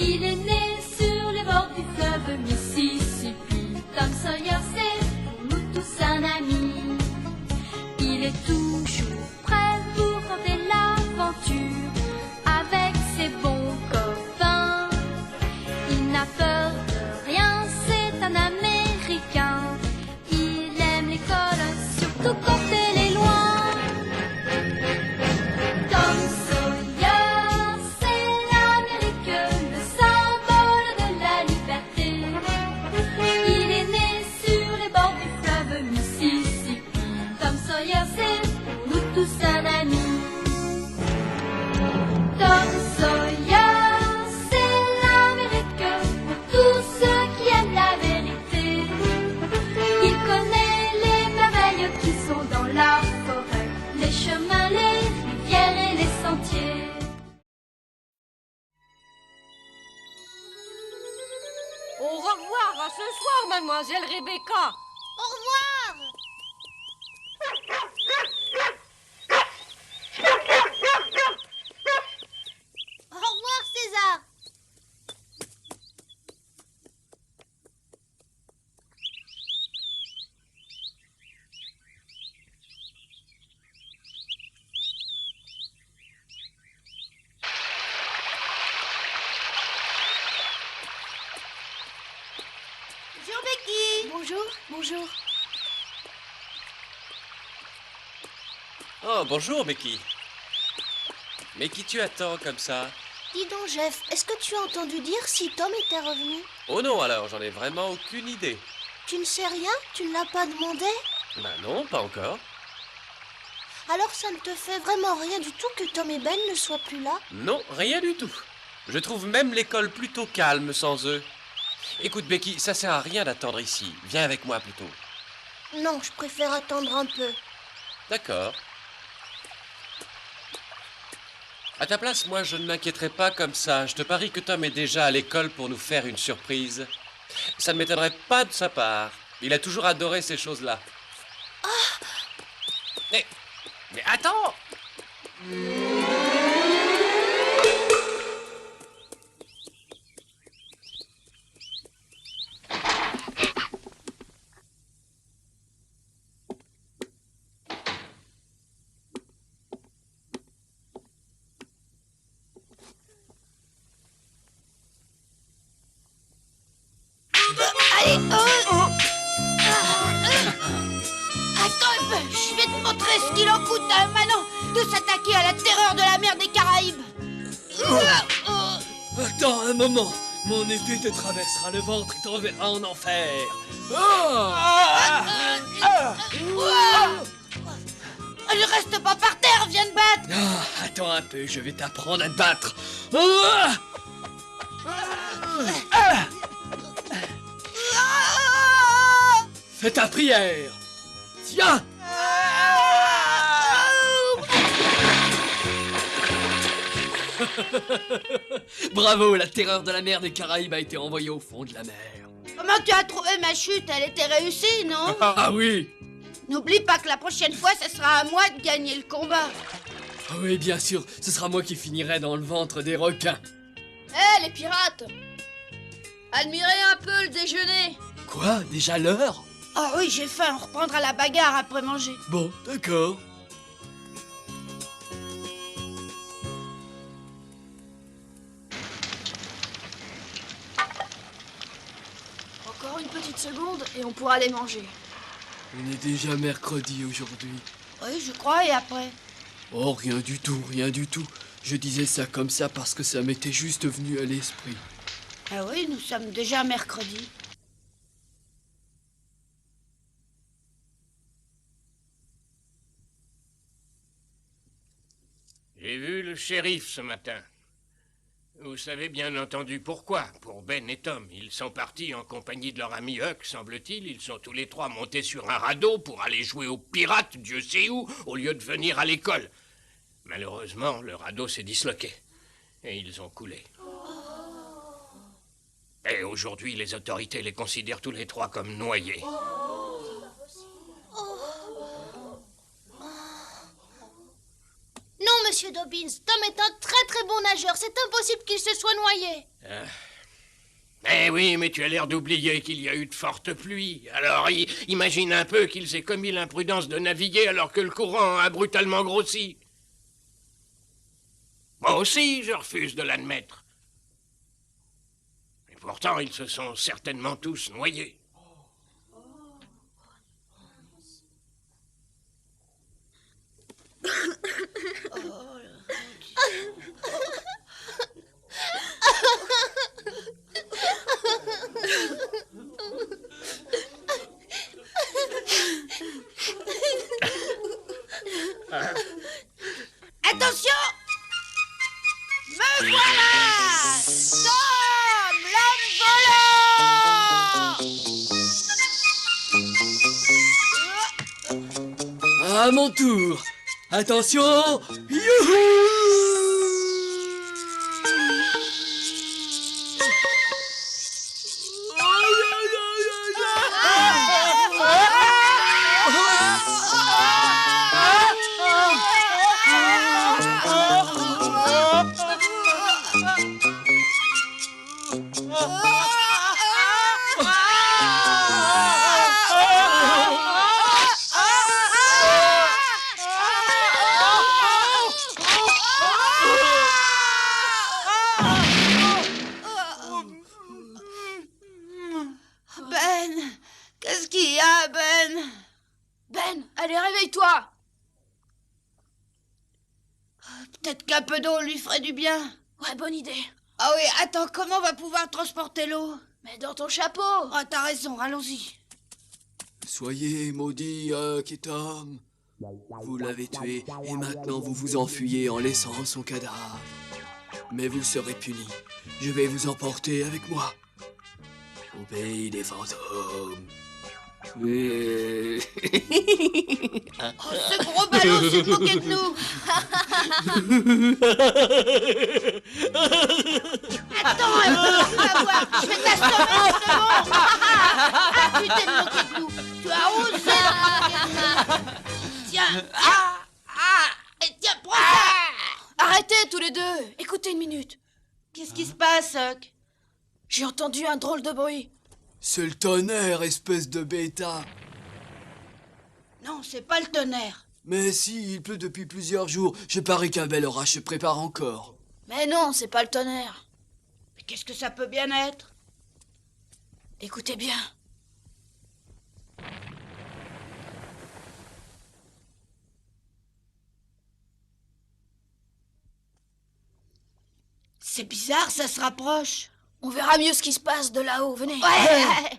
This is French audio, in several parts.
Il est né sur les bords du fleuve Mississippi. Tom Sawyer, c'est pour nous tous un ami. Il est toujours prêt pour tenter l'aventure avec ses bons copains. Il n'a peur de rien, c'est un Américain. Il aime l'école, surtout quand elle est loin. Tom Sawyer, c'est l'Amérique, le symbole de la liberté. Il est né sur les bords du fleuve Mississippi. Tom Sawyer, c'est pour nous tous un ami. Tom Sawyer, c'est l'Amérique pour tous ceux qui aiment la vérité. Il connaît les merveilles qui sont dans la forêt, les chemins, les rivières et les sentiers. Au revoir, à ce soir, mademoiselle Rebecca. Au revoir. Au revoir, César. Bonjour, Becky. Bonjour, bonjour. Oh, bonjour, Becky. Mais qui tu attends comme ça? Dis donc, Jeff, est-ce que tu as entendu dire si Tom était revenu? Oh non, alors, j'en ai vraiment aucune idée. Tu ne sais rien? Tu ne l'as pas demandé? Ben non, pas encore. Alors ça ne te fait vraiment rien du tout que Tom et Ben ne soient plus là? Non, rien du tout. Je trouve même l'école plutôt calme sans eux. Écoute, Becky, ça sert à rien d'attendre ici. Viens avec moi plutôt. Non, je préfère attendre un peu. D'accord. À ta place, moi, je ne m'inquiéterais pas comme ça. Je te parie que Tom est déjà à l'école pour nous faire une surprise. Ça ne m'étonnerait pas de sa part. Il a toujours adoré ces choses-là. Mais attends! Attends un peu, je vais te montrer ce qu'il en coûte à un manant de s'attaquer à la terreur de la mer des Caraïbes. Attends un moment. Mon épée te traversera le ventre et t'enverra en enfer. Ne reste pas par terre, viens te battre. Attends un peu, je vais t'apprendre à te battre. Fais ta prière. Tiens. Bravo, la terreur de la mer des Caraïbes a été envoyée au fond de la mer. Comment tu as trouvé ma chute? Elle était réussie, non? Ah oui. N'oublie pas que la prochaine fois, ce sera à moi de gagner le combat. Ah oui, bien sûr, ce sera moi qui finirai dans le ventre des requins. Hé, les pirates! Admirez un peu le déjeuner. Quoi? Déjà l'heure? Ah oui, j'ai faim, on reprendra la bagarre après manger. Bon, d'accord. Encore une petite seconde et on pourra les manger. On est déjà mercredi aujourd'hui. Oui, je crois, et après? Oh, rien du tout, rien du tout. Je disais ça comme ça parce que ça m'était juste venu à l'esprit. Ah oui, nous sommes déjà mercredi. J'ai vu le shérif ce matin. Vous savez bien entendu pourquoi. Pour Ben et Tom. Ils sont partis en compagnie de leur ami Huck, semble-t-il. Ils sont tous les trois montés sur un radeau pour aller jouer aux pirates, Dieu sait où, au lieu de venir à l'école. Malheureusement, le radeau s'est disloqué. Et ils ont coulé. Et aujourd'hui, les autorités les considèrent tous les trois comme noyés. Non, monsieur Dobbins. Tom est un très très bon nageur. C'est impossible qu'il se soit noyé. Eh oui, mais tu as l'air d'oublier qu'il y a eu de fortes pluies. Alors, imagine un peu qu'ils aient commis l'imprudence de naviguer alors que le courant a brutalement grossi. Moi aussi, je refuse de l'admettre. Et pourtant, ils se sont certainement tous noyés. Attention! Me voilà! Tom, l'homme volant! À mon tour. Attention. Youhou! Ben, qu'est-ce qu'il y a, Ben? Ben, allez, réveille-toi. Peut-être qu'un peu d'eau lui ferait du bien. Ouais, bonne idée. Ah oui, attends, comment on va pouvoir transporter l'eau? Mais dans ton chapeau. Oh, t'as raison, allons-y. Soyez maudits, Huck et Tom. Vous l'avez tué et maintenant vous vous enfuyez en laissant son cadavre. Mais vous serez punis. Je vais vous emporter avec moi. Au pays des fantômes. Oh, ce gros ballon s'est moqué de nous. Attends, on va voir. Je vais t'assommer, c'est bon. Ah, tu t'es moqué de nous. Tu as osé te moquer de nous. Tiens, et tiens, prends ça. Arrêtez tous les deux. Écoutez une minute. Qu'est-ce qui se passe, Huck? J'ai entendu un drôle de bruit. C'est le tonnerre, espèce de bêta. Non, c'est pas le tonnerre. Mais si, il pleut depuis plusieurs jours. Je parie qu'un bel orage se prépare encore. Mais non, c'est pas le tonnerre. Mais qu'est-ce que ça peut bien être? Écoutez bien. C'est bizarre, ça se rapproche. On verra mieux ce qui se passe de là-haut. Venez. Ouais.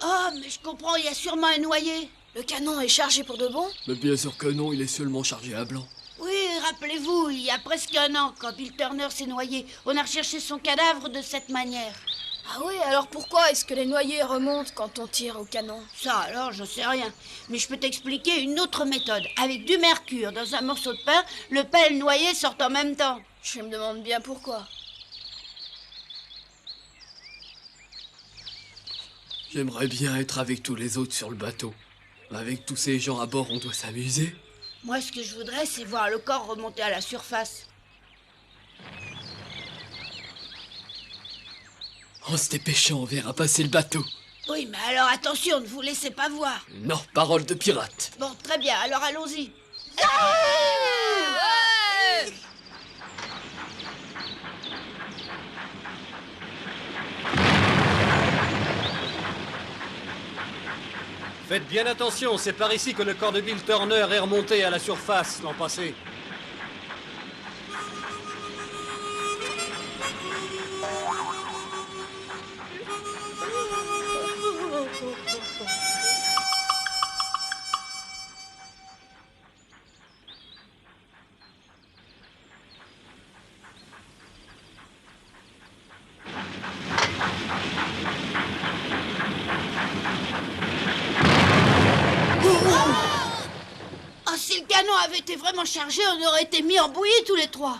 Oh, mais je comprends, il y a sûrement un noyé. Le canon est chargé pour de bon? Mais bien sûr que non, il est seulement chargé à blanc. Oui, rappelez-vous, il y a presque un an, quand Bill Turner s'est noyé, on a recherché son cadavre de cette manière. Ah oui, alors pourquoi est-ce que les noyés remontent quand on tire au canon? Ça, alors, j'en sais rien. Mais je peux t'expliquer une autre méthode. Avec du mercure dans un morceau de pain, le pain et le noyé sortent en même temps. Je me demande bien pourquoi. J'aimerais bien être avec tous les autres sur le bateau. Avec tous ces gens à bord, on doit s'amuser. Moi, ce que je voudrais, c'est voir le corps remonter à la surface. En se dépêchant, on verra passer le bateau. Oui, mais alors attention, ne vous laissez pas voir. Non, parole de pirate. Bon, très bien, alors allons-y. Faites bien attention, c'est par ici que le corps de Bill Turner est remonté à la surface l'an passé. canon avait été vraiment chargé, on aurait été mis en bouillie tous les trois.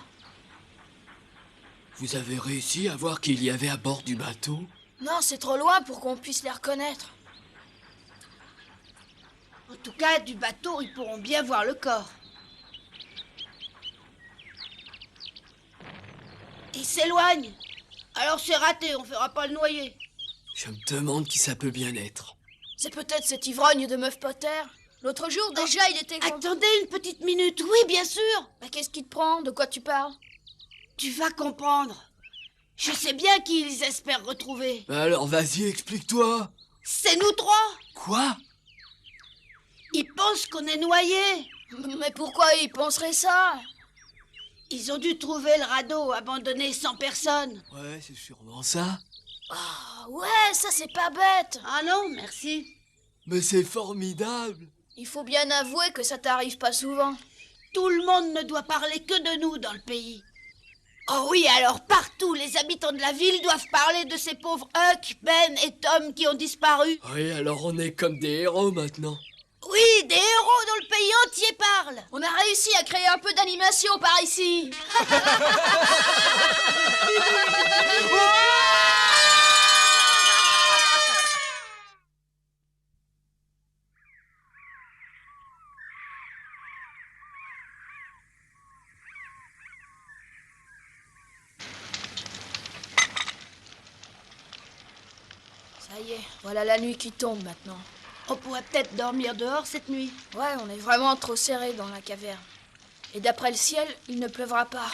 Vous avez réussi à voir qu'il y avait à bord du bateau? Non, c'est trop loin pour qu'on puisse les reconnaître. En tout cas, du bateau, ils pourront bien voir le corps. Il s'éloigne. Alors c'est raté, on fera pas le noyer. Je me demande qui ça peut bien être. C'est peut-être cet ivrogne de Meuf Potter. L'autre jour, déjà, il était... Attendez une petite minute, oui, bien sûr. Bah, qu'est-ce qui te prend? De quoi tu parles? Tu vas comprendre. Je sais bien qui ils espèrent retrouver. Alors vas-y, explique-toi. C'est nous trois. Quoi? Ils pensent qu'on est noyés. Mais pourquoi ils penseraient ça? Ils ont dû trouver le radeau abandonné sans personne. Ouais, c'est sûrement ça. Ah ouais, ça c'est pas bête. Ah non, merci. Mais c'est formidable. Il faut bien avouer que ça t'arrive pas souvent. Tout le monde ne doit parler que de nous dans le pays. Oh oui, alors partout, les habitants de la ville doivent parler de ces pauvres Huck, Ben et Tom qui ont disparu. Oui, alors on est comme des héros maintenant. Oui, des héros dont le pays entier parle. On a réussi à créer un peu d'animation par ici. Ça y est, voilà la nuit qui tombe maintenant. On pourrait peut-être dormir dehors cette nuit. Ouais, on est vraiment trop serré dans la caverne. Et d'après le ciel, il ne pleuvra pas.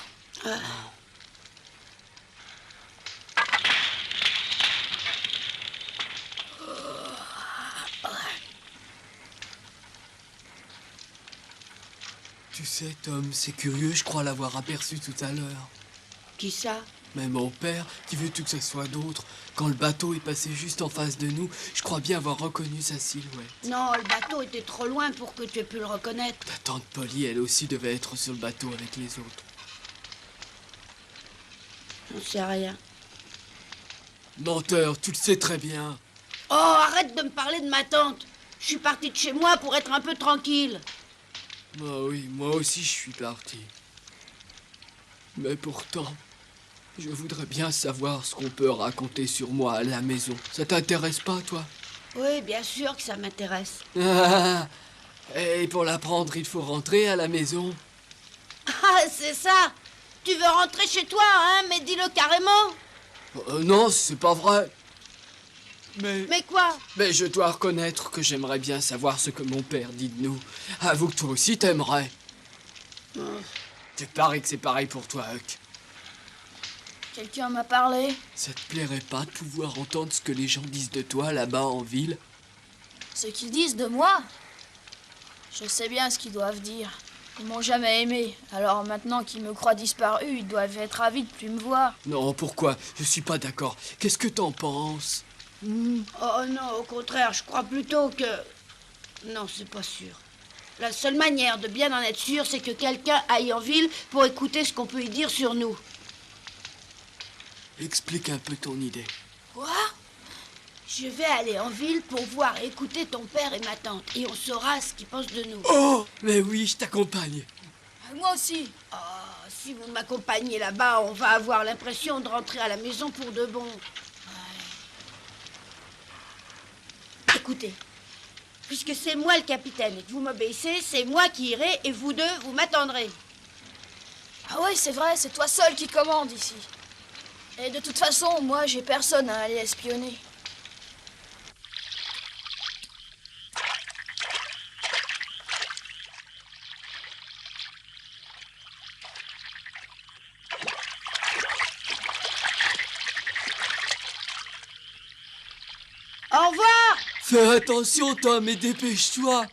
Tu sais, Tom, c'est curieux, je crois l'avoir aperçu tout à l'heure. Qui ça? Mais mon père, qui veux-tu que ce soit d'autre? Quand le bateau est passé juste en face de nous, je crois bien avoir reconnu sa silhouette. Non, le bateau était trop loin pour que tu aies pu le reconnaître. Ta tante Polly, elle aussi, devait être sur le bateau avec les autres. J'en sais rien. Menteur, tu le sais très bien. Oh, arrête de me parler de ma tante. Je suis partie de chez moi pour être un peu tranquille. Ah oui, moi aussi je suis parti. Mais pourtant, je voudrais bien savoir ce qu'on peut raconter sur moi à la maison. Ça t'intéresse pas, toi? Oui, bien sûr que ça m'intéresse. Et pour l'apprendre, il faut rentrer à la maison. Ah, c'est ça. Tu veux rentrer chez toi, hein? Mais dis-le carrément. Non, c'est pas vrai. Mais quoi? Mais je dois reconnaître que j'aimerais bien savoir ce que mon père dit de nous. Avoue que toi aussi t'aimerais. Tu paries que c'est pareil pour toi, Huck. Quelqu'un m'a parlé. Ça te plairait pas de pouvoir entendre ce que les gens disent de toi là-bas en ville? Ce qu'ils disent de moi? Je sais bien ce qu'ils doivent dire. Ils m'ont jamais aimé. Alors maintenant qu'ils me croient disparu, ils doivent être ravis de plus me voir. Non, pourquoi? Je suis pas d'accord. Qu'est-ce que t'en penses? Oh non, au contraire, je crois plutôt que... Non, c'est pas sûr. La seule manière de bien en être sûr, c'est que quelqu'un aille en ville pour écouter ce qu'on peut y dire sur nous. Explique un peu ton idée. Quoi? Je vais aller en ville pour voir et écouter ton père et ma tante. Et on saura ce qu'ils pensent de nous. Oh, mais oui, je t'accompagne. Moi aussi. Oh, si vous m'accompagnez là-bas, on va avoir l'impression de rentrer à la maison pour de bon. Écoutez, puisque c'est moi le capitaine et que vous m'obéissez, c'est moi qui irai et vous deux, vous m'attendrez. Ah ouais, c'est vrai, c'est toi seul qui commande ici. Et de toute façon, moi, j'ai personne à aller espionner. Au revoir! Fais attention, Tom, et dépêche-toi.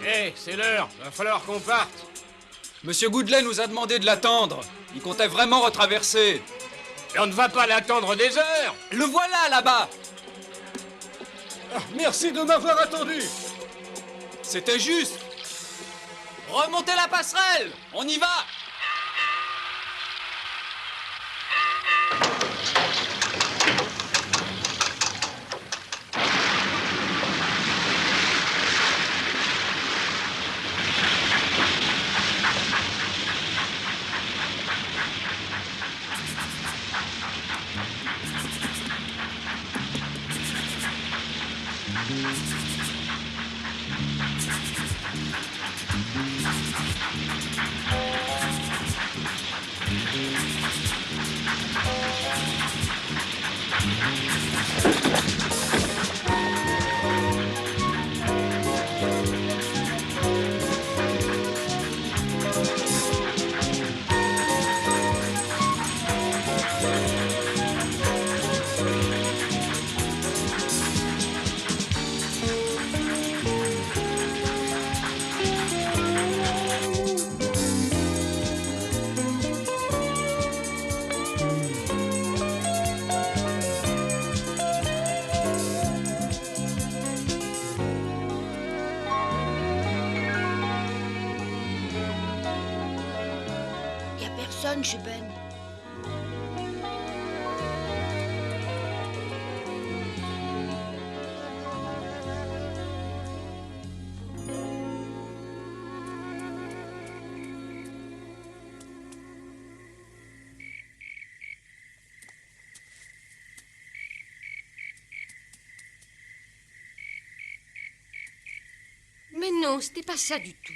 Hé, c'est l'heure, va falloir qu'on parte. Monsieur Goodley nous a demandé de l'attendre. Il comptait vraiment retraverser. Et on ne va pas l'attendre des heures. Le voilà là-bas. Merci de m'avoir attendu. C'était juste. Remontez la passerelle. On y va. Y a personne chez Ben. Mais non, c'était pas ça du tout.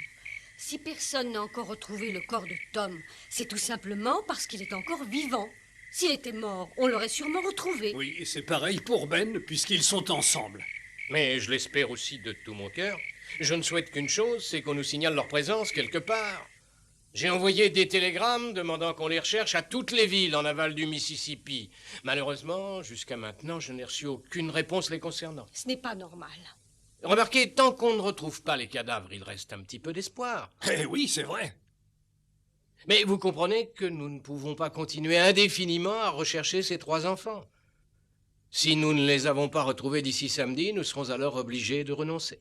Si personne n'a encore retrouvé le corps de Tom, c'est tout simplement parce qu'il est encore vivant. S'il était mort, on l'aurait sûrement retrouvé. Oui, et c'est pareil pour Ben, puisqu'ils sont ensemble. Mais je l'espère aussi de tout mon cœur. Je ne souhaite qu'une chose, c'est qu'on nous signale leur présence quelque part. J'ai envoyé des télégrammes demandant qu'on les recherche à toutes les villes en aval du Mississippi. Malheureusement, jusqu'à maintenant, je n'ai reçu aucune réponse les concernant. Ce n'est pas normal. Remarquez, tant qu'on ne retrouve pas les cadavres, il reste un petit peu d'espoir. Eh oui, c'est vrai. Mais vous comprenez que nous ne pouvons pas continuer indéfiniment à rechercher ces 3 enfants. Si nous ne les avons pas retrouvés d'ici samedi, nous serons alors obligés de renoncer.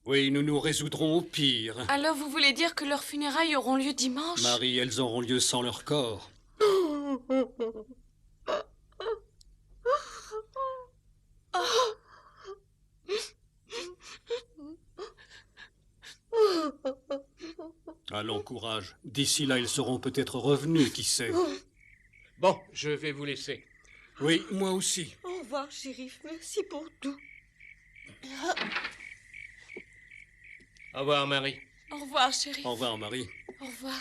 Oui, nous nous résoudrons au pire. Alors vous voulez dire que leurs funérailles auront lieu dimanche? Marie, elles auront lieu sans leur corps. Allons, courage. D'ici là, ils seront peut-être revenus, qui sait. Bon, je vais vous laisser. Oui, moi aussi. Au revoir, shérif. Merci pour tout. Au revoir, Marie. Au revoir, chérie. Au revoir, Marie. Au revoir.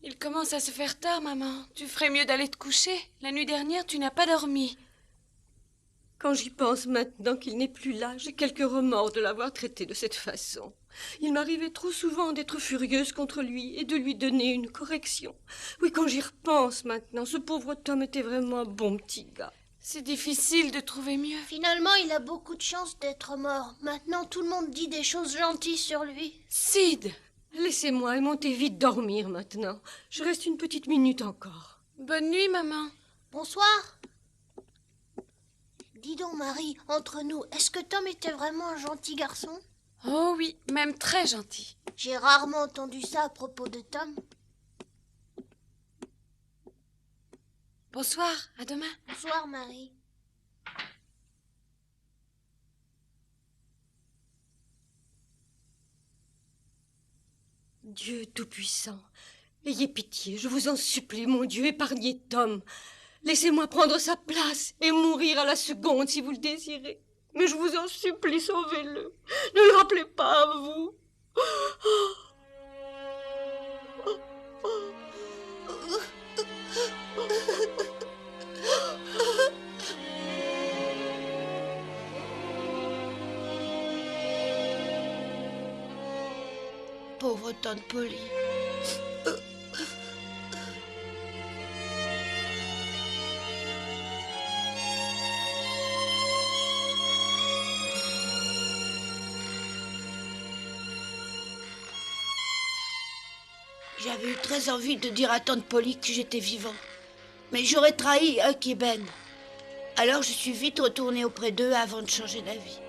Il commence à se faire tard, maman. Tu ferais mieux d'aller te coucher. La nuit dernière, tu n'as pas dormi. Quand j'y pense maintenant qu'il n'est plus là, j'ai quelques remords de l'avoir traité de cette façon. Il m'arrivait trop souvent d'être furieuse contre lui et de lui donner une correction. Oui, quand j'y repense maintenant, ce pauvre Tom était vraiment un bon petit gars. C'est difficile de trouver mieux. Finalement, il a beaucoup de chance d'être mort. Maintenant, tout le monde dit des choses gentilles sur lui. Sid! Laissez-moi et montez vite dormir maintenant. Je reste une petite minute encore. Bonne nuit, maman. Bonsoir. Dis donc, Marie, entre nous, est-ce que Tom était vraiment un gentil garçon? Oh oui, même très gentil. J'ai rarement entendu ça à propos de Tom. Bonsoir, à demain. Bonsoir, Marie. Dieu Tout-Puissant, ayez pitié, je vous en supplie, mon Dieu, épargnez Tom. Laissez-moi prendre sa place et mourir à la seconde si vous le désirez. Mais je vous en supplie, sauvez-le. Ne le rappelez pas à vous. Pauvre tante Polly. J'avais eu très envie de dire à tante Polly que j'étais vivant. Mais j'aurais trahi Huck et Ben. Alors je suis vite retournée auprès d'eux avant de changer d'avis.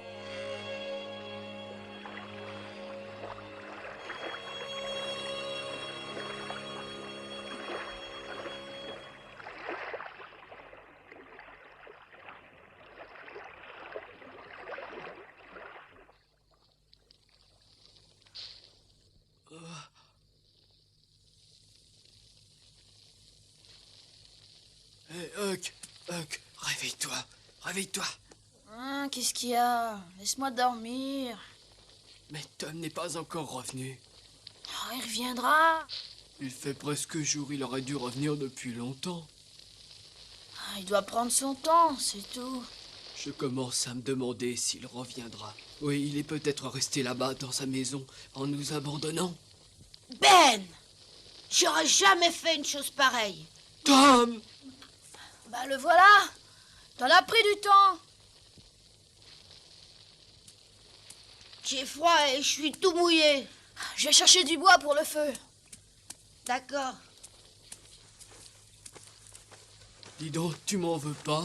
Hé, Huck, réveille-toi, réveille-toi. Qu'est-ce qu'il y a? Laisse-moi dormir. Mais Tom n'est pas encore revenu. Oh, il reviendra. Il fait presque jour, il aurait dû revenir depuis longtemps. Il doit prendre son temps, c'est tout. Je commence à me demander s'il reviendra. Oui, il est peut-être resté là-bas dans sa maison en nous abandonnant. Ben! J'aurais jamais fait une chose pareille. Tom! Bah le voilà. T'en as pris du temps. J'ai froid et je suis tout mouillé. Je vais chercher du bois pour le feu. D'accord. Dis donc, tu m'en veux pas?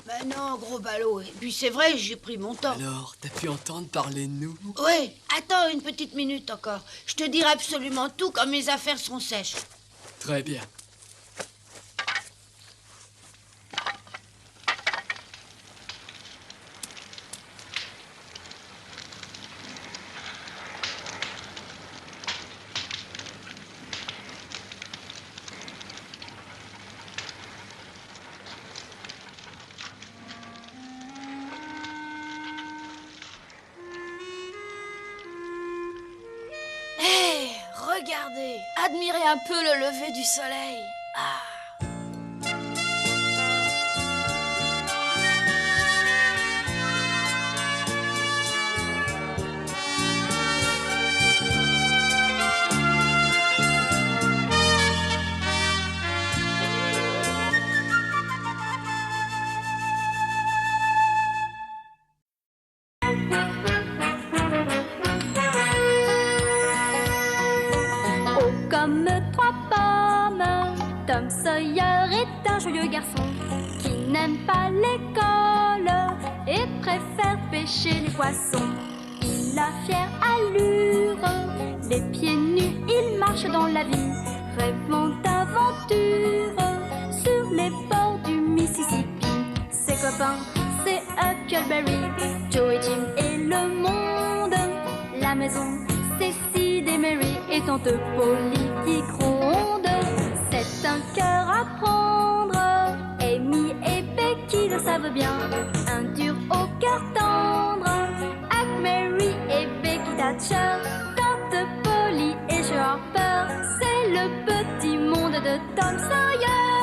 Ben non, gros ballot. Et puis c'est vrai, j'ai pris mon temps. Alors, t'as pu entendre parler de nous? Oui, attends une petite minute encore. Je te dirai absolument tout quand mes affaires seront sèches. Très bien. Regardez, admirez un peu le lever du soleil. Comme trois pommes, Tom Sawyer est un joyeux garçon qui n'aime pas l'école et préfère pêcher les poissons. Il a fière allure, les pieds nus, il marche dans la vie, rêvant d'aventure sur les bords du Mississippi. Ses copains, c'est Huckleberry, Joe et Jim et le monde. La maison, c'est Sid et Mary et tante Polly qui gronde. C'est un cœur à prendre, Amy et Becky le savent bien. Un dur au cœur tendre, Huck, Mary et Becky Thatcher. Tante Polly et Joe Harper, c'est le petit monde de Tom Sawyer.